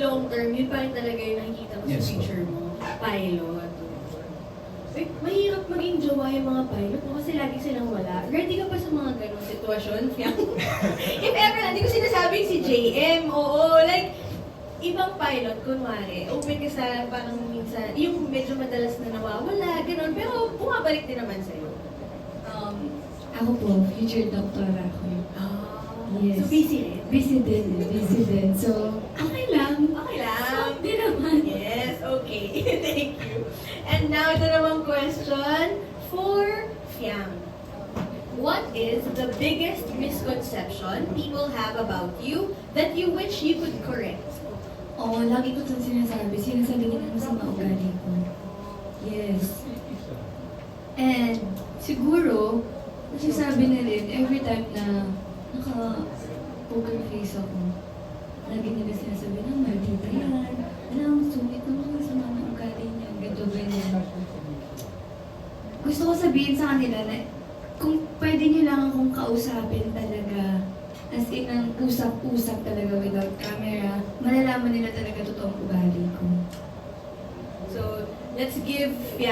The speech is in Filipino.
long term, yun pa rin talaga yung nakikita ko sa Yes, future mo. Pilot. Like, mahirap maging jowa yung mga pilot mo kasi lagi silang wala. Ready ka pa sa mga ganong sitwasyon? If ever, hindi ko sinasabing si JM, oo, like, ibang pilot, kunwari, open ka sa parang minsan, yung medyo madalas na nawawala, gano'n, pero bumabalik din naman sa'yo. Ako po, future doctor ako. Yes. So busy rin? Busy din. So, okay lang. Okay lang. So, di naman. Yes, okay. Thank you. And now, ito namang question for Fiam. What is the biggest misconception people have about you that you wish you could correct? Oo, lagi ko itong sinasabi nila sa mga ugali ko. Yes. And, siguro, nasasabi na rin, every time na naka-poker face ako, lagi nila sinasabi na maldita yan. Alam, sungit naman sa mga ugali niya, ganyan. Gusto ko sabihin sa kanila na kung pwede niyo lang akong kausapin talaga, as in ang usap-usap talaga without camera, malalaman nila talaga totoong ugali ko. So, let's give Fiam